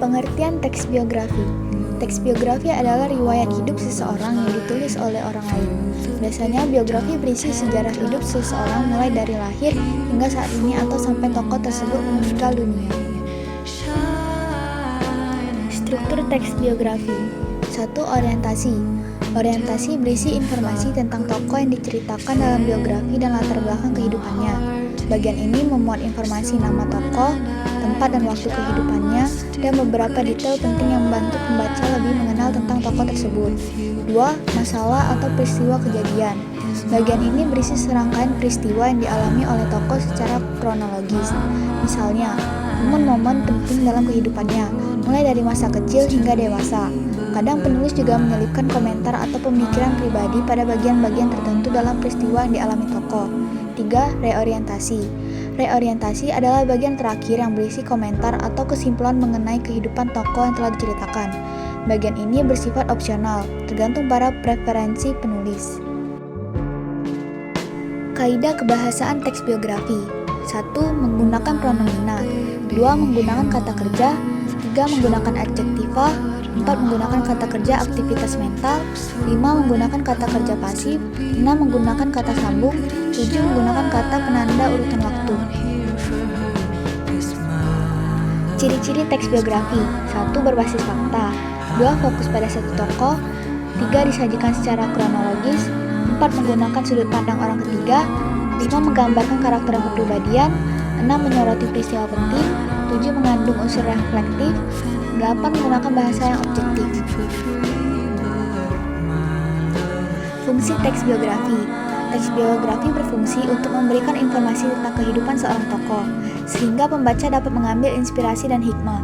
Pengertian teks biografi. Teks biografi adalah riwayat hidup seseorang yang ditulis oleh orang lain. Biasanya biografi berisi sejarah hidup seseorang mulai dari lahir hingga saat ini atau sampai tokoh tersebut meninggal dunia. Struktur teks biografi. 1. Orientasi. Orientasi berisi informasi tentang tokoh yang diceritakan dalam biografi dan latar belakang kehidupannya. Bagian ini memuat informasi nama tokoh, tempat dan waktu kehidupannya, dan beberapa detail penting yang membantu pembaca lebih mengenal tentang tokoh tersebut. 2. Masalah atau peristiwa kejadian. Bagian ini berisi serangkaian peristiwa yang dialami oleh tokoh secara kronologis. Misalnya, momen-momen penting dalam kehidupannya, mulai dari masa kecil hingga dewasa. Kadang penulis juga menyelipkan komentar atau pemikiran pribadi pada bagian-bagian tertentu dalam peristiwa yang dialami tokoh. 3. Reorientasi. Reorientasi adalah bagian terakhir yang berisi komentar atau kesimpulan mengenai kehidupan tokoh yang telah diceritakan. Bagian ini bersifat opsional, tergantung pada preferensi penulis. Kaidah kebahasaan teks biografi. 1. Menggunakan pronomina. 2. Menggunakan kata kerja. 3. Menggunakan adjektiva. 4. Menggunakan kata kerja aktivitas mental. 5. Menggunakan kata kerja pasif. 6. Menggunakan kata sambung. 7. Menggunakan kata penanda urutan waktu. Ciri-ciri teks biografi. 1. Berbasis fakta. 2. Fokus pada satu tokoh. 3. Disajikan secara kronologis. 4. Menggunakan sudut pandang orang ketiga. 5. Menggambarkan karakter dan kepribadian. 6. Menyoroti peristiwa penting. 7. Mengandung unsur reflektif. 8. Menggunakan bahasa yang objektif. Fungsi teks biografi. Teks biografi berfungsi untuk memberikan informasi tentang kehidupan seorang tokoh, sehingga pembaca dapat mengambil inspirasi dan hikmah.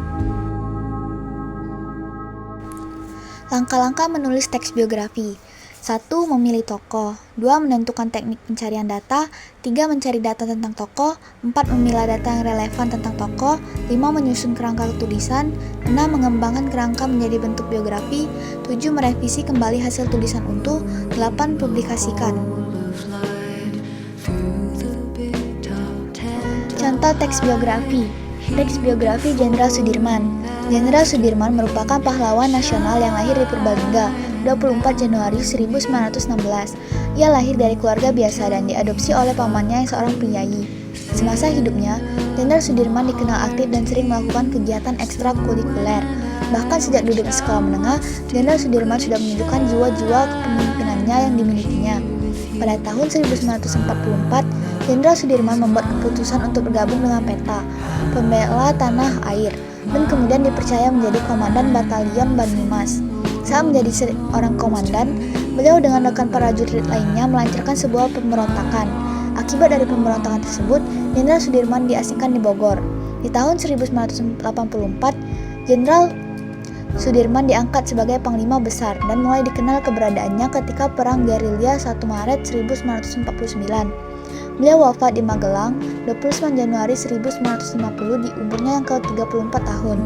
Langkah-langkah menulis teks biografi. 1. Memilih tokoh. 2. Menentukan teknik pencarian data. 3. Mencari data tentang tokoh. 4. Memilah data yang relevan tentang tokoh. 5. Menyusun kerangka tulisan. 6. Mengembangkan kerangka menjadi bentuk biografi. 7. Merevisi kembali hasil tulisan utuh. 8. Publikasikan. Contoh teks biografi. Teks biografi Jenderal Sudirman. Jenderal Sudirman merupakan pahlawan nasional yang lahir di Purbalingga 24 Januari 1916. Ia lahir dari keluarga biasa dan diadopsi oleh pamannya yang seorang priyayi. Semasa hidupnya, Jenderal Sudirman dikenal aktif dan sering melakukan kegiatan ekstrakurikuler. Bahkan sejak duduk di sekolah menengah, Jenderal Sudirman sudah menunjukkan jiwa-jiwa kepemimpinannya yang dimilikinya. Pada tahun 1944, Jenderal Sudirman membuat keputusan untuk bergabung dengan PETA, Pembela Tanah Air, dan kemudian dipercaya menjadi komandan Batalion Banyumas. Saat menjadi seorang komandan, beliau dengan rekan prajurit lainnya melancarkan sebuah pemberontakan. Akibat dari pemberontakan tersebut, Jenderal Sudirman diasingkan di Bogor. Di tahun 1984, Jenderal Sudirman diangkat sebagai Panglima Besar dan mulai dikenal keberadaannya ketika Perang Gerilya 1 Maret 1949. Beliau wafat di Magelang 29 Januari 1950 di umurnya yang ke-34 tahun.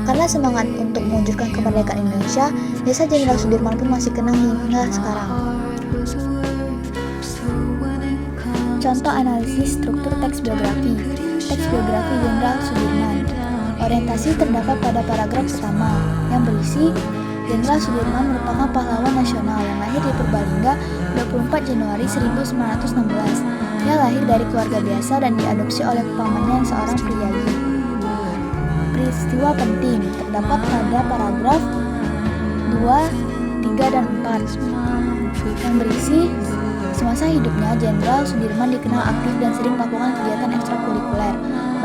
Karena semangat untuk mewujudkan kemerdekaan Indonesia, jasa Jenderal Sudirman pun masih kenang hingga sekarang. Contoh analisis struktur teks biografi. Teks biografi Jenderal Sudirman. Orientasi terdapat pada paragraf pertama yang berisi Jenderal Sudirman merupakan pahlawan nasional yang lahir di Purbalingga 24 Januari 1916. Ia lahir dari keluarga biasa dan diadopsi oleh pamannya yang seorang priyayi. Peristiwa penting terdapat pada paragraf 2, 3, dan 4 yang berisi semasa hidupnya Jenderal Sudirman dikenal aktif dan sering melakukan kegiatan ekstrakurikuler.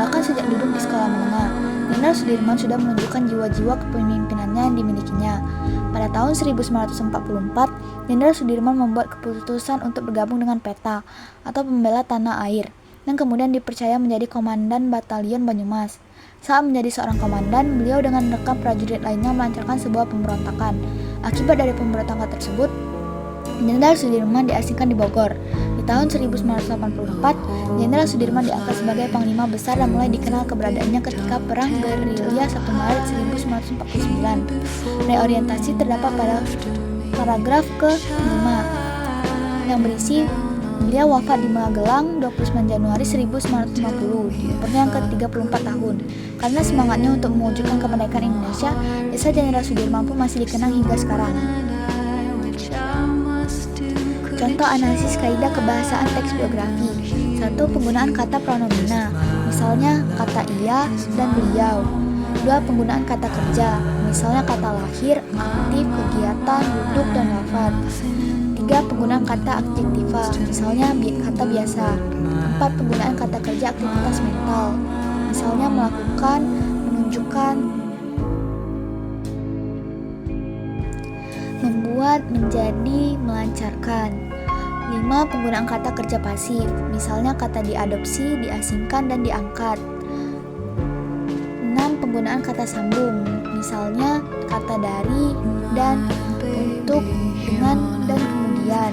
Bahkan sejak duduk di sekolah menengah, Jenderal Sudirman sudah menunjukkan jiwa-jiwa kepemimpinannya yang dimilikinya. Pada tahun 1944, Jenderal Sudirman membuat keputusan untuk bergabung dengan PETA atau Pembela Tanah Air dan kemudian dipercaya menjadi komandan Batalion Banyumas. Saat menjadi seorang komandan, beliau dengan rekan prajurit lainnya melancarkan sebuah pemberontakan. Akibat dari pemberontakan tersebut, Jenderal Sudirman diasingkan di Bogor. Di tahun 1984, Jenderal Sudirman diangkat sebagai Panglima Besar dan mulai dikenal keberadaannya ketika Perang Gerilya 1 Maret 1949. Reorientasi terdapat pada paragraf ke-5 yang berisi Beliau wafat di Magelang 29 Januari 1950 di umurnya yang ke-34 tahun. Karena semangatnya untuk mewujudkan kemerdekaan Indonesia, jasa Jenderal Sudirman pun masih dikenang hingga sekarang. Contoh analisis kaidah kebahasaan teks biografi. 1. Penggunaan kata pronomina, misalnya kata ia dan beliau. 2. Penggunaan kata kerja, misalnya kata lahir, aktif, kegiatan, duduk, dan wafat. 3. Penggunaan kata adjektiva, misalnya kata biasa. 4. Penggunaan kata kerja aktivitas mental, misalnya melakukan, menunjukkan, membuat, menjadi, melancarkan. 5. Penggunaan kata kerja pasif, misalnya kata diadopsi, diasingkan, dan diangkat. 6. Penggunaan kata sambung, misalnya kata dari, dan, untuk, dengan, dan kemudian.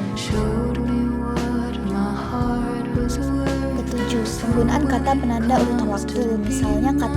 Ketujuh, penggunaan kata penanda urutan waktu, misalnya kata